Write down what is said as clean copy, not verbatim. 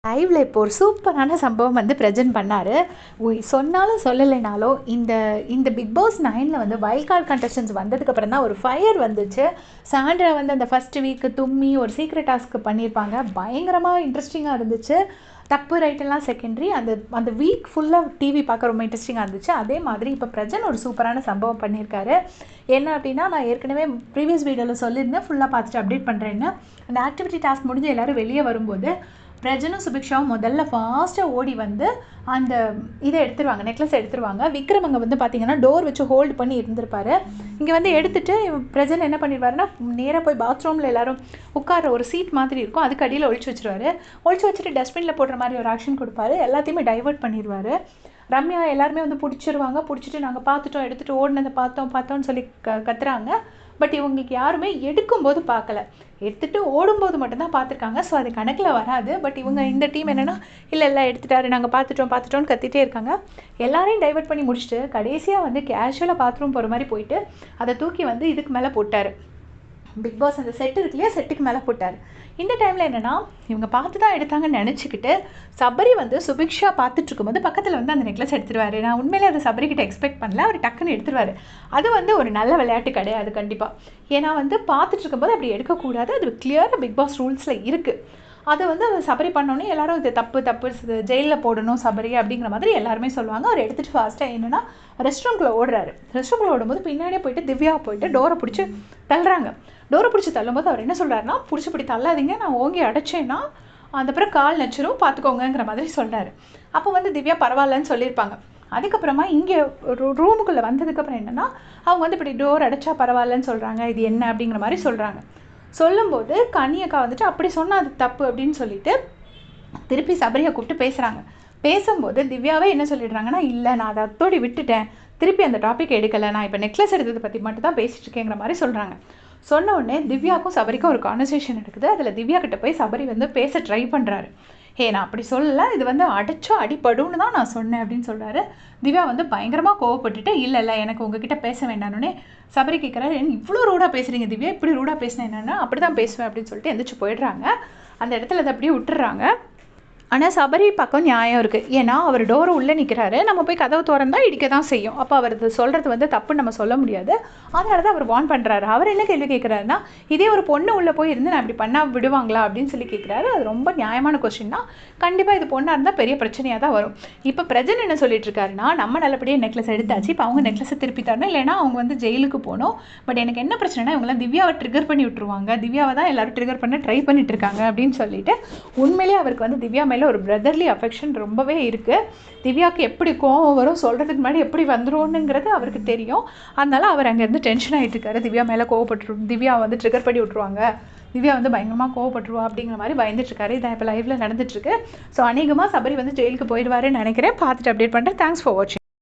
லைவ்ல இப்போ ஒரு சூப்பரான சம்பவம் வந்து ப்ரெசென்ட் பண்ணாரு. சொன்னாலும் சொல்லலைனாலும் இந்த இந்த பிக் பாஸ் 9ல வந்து வைல்ட் கார்ட் கண்டஸ்டன்ட்ஸ் வந்ததுக்கப்புறம் தான் ஒரு ஃபயர் வந்துச்சு. சாண்ட்ரா வந்து அந்த ஃபர்ஸ்ட் வீக் தும்மி ஒரு சீக்ரெட் டாஸ்க் பண்ணியிருப்பாங்க. பயங்கரமாக இன்ட்ரெஸ்டிங்காக இருந்துச்சு. தப்பு ரைட்டெல்லாம் செகண்டரி. அந்த அந்த வீக் ஃபுல்லாக டிவி பார்க்க ரொம்ப இன்ட்ரெஸ்டிங்காக இருந்துச்சு. அதே மாதிரி இப்போ பிரஜன் ஒரு சூப்பரான சம்பவம் பண்ணியிருக்காரு. என்ன அப்படின்னா, நான் ஏற்கனவே ப்ரீவியஸ் வீடியோவில் சொல்லியிருந்தேன், ஃபுல்லாக பார்த்துட்டு அப்டேட் பண்ணுறேன்னு. அந்த ஆக்டிவிட்டி டாஸ்க் முடிஞ்சு எல்லோரும் வெளியே வரும்போது பிரஜனும் சுபிக்ஷாவும் முதல்ல ஃபாஸ்ட்டாக ஓடி வந்து அந்த இதை எடுத்துருவாங்க, நெக்லஸ் எடுத்துருவாங்க. விக்ரம் அங்கே வந்து பார்த்தீங்கன்னா டோர் வச்சு ஹோல்டு பண்ணி இருந்திருப்பாரு. இங்கே வந்து எடுத்துட்டு பிரஜன் என்ன பண்ணிடுவாருன்னா, நேராக போய் பாத்ரூமில் எல்லோரும் உட்கார ஒரு சீட் மாதிரி இருக்கும், அதுக்கு அடியில் ஒழிச்சு வச்சுருவாரு. ஒழிச்சு வச்சுட்டு டஸ்ட்பினில் போடுற மாதிரி ஒரு ஆக்ஷன் கொடுப்பாரு. எல்லாத்தையுமே டைவர்ட் பண்ணிடுவார். ரம்யா எல்லாருமே வந்து பிடிச்சிருவாங்க. பிடிச்சிட்டு நாங்கள் பார்த்துட்டோம், எடுத்துகிட்டு ஓடினதை பார்த்தோன்னு சொல்லி கத்துறாங்க. பட் இவங்களுக்கு யாருமே எடுக்கும்போது பார்க்கல, எடுத்துகிட்டு ஓடும்போது மட்டும்தான் பார்த்துருக்காங்க. ஸோ அது கணக்கில் வராது. பட் இவங்க இந்த டீம் என்னென்னா, இல்லை எடுத்துட்டாரு, நாங்கள் பார்த்துட்டோன்னு கத்திட்டே இருக்காங்க. எல்லாரையும் டைவர்ட் பண்ணி முடிச்சுட்டு கடைசியாக வந்து கேஷுவலாக பாத்ரூம் போகிற மாதிரி போயிட்டு அதை தூக்கி வந்து இதுக்கு மேலே போட்டார். பிக் பாஸ் அந்த செட்டு இருக்கு இல்லையா, செட்டுக்கு மேலே போட்டார். இந்த டைமில் என்னென்னா, இவங்க பார்த்து தான் எடுத்தாங்கன்னு நினச்சிக்கிட்டு சபரி வந்து சுபிக்ஷா பார்த்துட்டு இருக்கும்போது பக்கத்தில் வந்து அந்த நெக்லஸ் எடுத்துருவார். நான் உண்மையிலே அதை சபரிக்கிட்ட எக்ஸ்பெக்ட் பண்ணல. அவர் டக்குன்னு எடுத்துருவார். அது வந்து ஒரு நல்ல விளையாட்டு கிடையாது கண்டிப்பாக. ஏன்னா வந்து பார்த்துட்டு இருக்கும்போது அப்படி எடுக்கக்கூடாது. அது கிளியராக பிக் பாஸ் ரூல்ஸில் இருக்குது. அதை வந்து சபரி பண்ணோன்னே எல்லாரும் இது தப்பு ஜெயிலில் போடணும் சபரி அப்படிங்கிற மாதிரி எல்லாருமே சொல்லுவாங்க. அவர் எடுத்துகிட்டு ஃபாஸ்ட்டாக என்னென்னா ரெஸ்ட் ரூம்குள்ளே ஓடுறாரு. ரெஸ்ட் ரூம்குள்ளே ஓடும்போது பின்னாடியே போயிட்டு திவ்யா போயிட்டு டோரை பிடிச்சி தள்ளுறாங்க. டோரை பிடிச்சி தள்ளும்போது அவர் என்ன சொல்கிறாருன்னா, பிடிச்சி தள்ளாதீங்க, நான் ஓங்கி அடைச்சேன்னா அந்த பிறகு கால் நச்சிரும், பார்த்துக்கோங்கிற மாதிரி சொல்கிறாரு. அப்போ வந்து திவ்யா பரவாயில்லன்னு சொல்லியிருப்பாங்க. அதுக்கப்புறமா இங்கே ரூமுக்குள்ளே வந்ததுக்கப்புறம் என்னென்னா, அவங்க வந்து இப்படி டோர் அடைச்சா பரவாயில்லன்னு சொல்கிறாங்க, இது என்ன அப்படிங்கிற மாதிரி சொல்கிறாங்க. சொல்லும்போது கனியக்கா வந்துட்டு அப்படி சொன்னால் அது தப்பு அப்படின்னு சொல்லிட்டு திருப்பி சபரியை கூப்பிட்டு பேசுகிறாங்க. பேசும்போது திவ்யாவே என்ன சொல்லிடுறாங்கன்னா, இல்லை நான் அதை அத்தோடி விட்டுட்டேன், திருப்பி அந்த டாபிக் எடுக்கலை, நான் இப்போ நெக்லஸ் எடுத்ததை பற்றி மட்டும் தான் பேசிகிட்டு இருக்கேங்கிற மாதிரி சொல்கிறாங்க. சொன்ன உடனே திவ்யாவுக்கும் சபரிக்கும் ஒரு கான்வர்சேஷன் இருக்குது. அதில் திவ்யா கிட்ட போய் சபரி வந்து பேச ட்ரை பண்ணுறாரு. நான் அப்படி சொல்லலை, இது வந்து அடைச்சா அடிப்படுன்னு தான் நான் சொன்னேன் அப்படின்னு சொல்கிறாரு. திவ்யா வந்து பயங்கரமாக கோவப்பட்டுட்டு, இல்லை எனக்கு உங்ககிட்ட பேச வேண்டானே சபரி கேட்குறாரு, இவ்வளோ ரூடாக பேசுகிறீங்க திவ்யா, இப்படி ரூடாக பேசினேன் என்னென்னா அப்படி தான் பேசுவேன் அப்படின்னு சொல்லிட்டு எந்திரிச்சு போயிடுறாங்க. அந்த இடத்துல அதை அப்படியே விட்டுறாங்க. ஆனால் சபரி பக்கம் நியாயம் இருக்குது. ஏன்னா அவர் டோரை உள்ளே நிற்கிறாரு, நம்ம போய் கதவு திறந்தா இடிக்க தான் செய்யும். அப்போ அவர் சொல்கிறது வந்து தப்புன்னு நம்ம சொல்ல முடியாது. அதனால தான் அவர் வார்ன் பண்ணுறாரு. அவர் என்ன கேள்வி கேட்குறாருன்னா, இதே ஒரு பொண்ணு உள்ளே போய் இருந்து நான் இப்படி பண்ணால் விடுவாங்களா அப்படின்னு சொல்லி கேட்குறாரு. அது ரொம்ப நியாயமான கொஸ்டின் தான். கண்டிப்பாக இது பொண்ணாக இருந்தால் பெரிய பிரச்சனையாக தான் வரும். இப்போ பிரஜன் என்ன சொல்லிட்டு இருக்காருன்னா, நம்ம நல்லபடியாக நெக்லஸ் எடுத்தாச்சு, இப்போ அவங்க நெக்லஸை திருப்பி தரணும், இல்லைன்னா அவங்க வந்து ஜெயிலுக்கு போகணும். பட் எனக்கு என்ன பிரச்சனைனா, இவங்களாம் திவ்யாவை ட்ரிகர் பண்ணி விட்டுருவாங்க, திவ்யாவை தான் எல்லாரும் ட்ரிகர் பண்ண ட்ரை பண்ணிட்டு இருக்காங்க அப்படின்னு சொல்லிட்டு, உண்மையிலேயே அவருக்கு வந்து திவ்யா மேலே ஒரு பிரதர்லி அஃபெக்ஷன் ரொம்பவே இருக்குது. திவ்யாவுக்கு எப்படி கோவம் வரும், சொல்கிறதுக்கு முன்னாடி எப்படி வந்துருவோனுங்கிறது அவருக்கு தெரியும். அதனால அவர் அங்கேருந்து டென்ஷன் ஆகிட்டு இருக்காரு. திவ்யா மேலே கோவப்பட்டுரும், திவ்யா வந்து ட்ரிகர் பண்ணி விட்ருவாங்க, திவ்யா வந்து பயங்கரமாக கோவப்பட்டுருவா அப்படிங்கிற மாதிரி பயந்துட்டுருக்காரு. இதான் இப்போ லைவில் நடந்துட்டுருக்கு. ஸோ அநேகமாக சபரி வந்து ஜெயிலுக்கு போயிடுவாருன்னு நினைக்கிறேன். பார்த்துட்டு அப்டேட் பண்ணுறேன். தேங்க்ஸ் ஃபார் வாட்சிங்.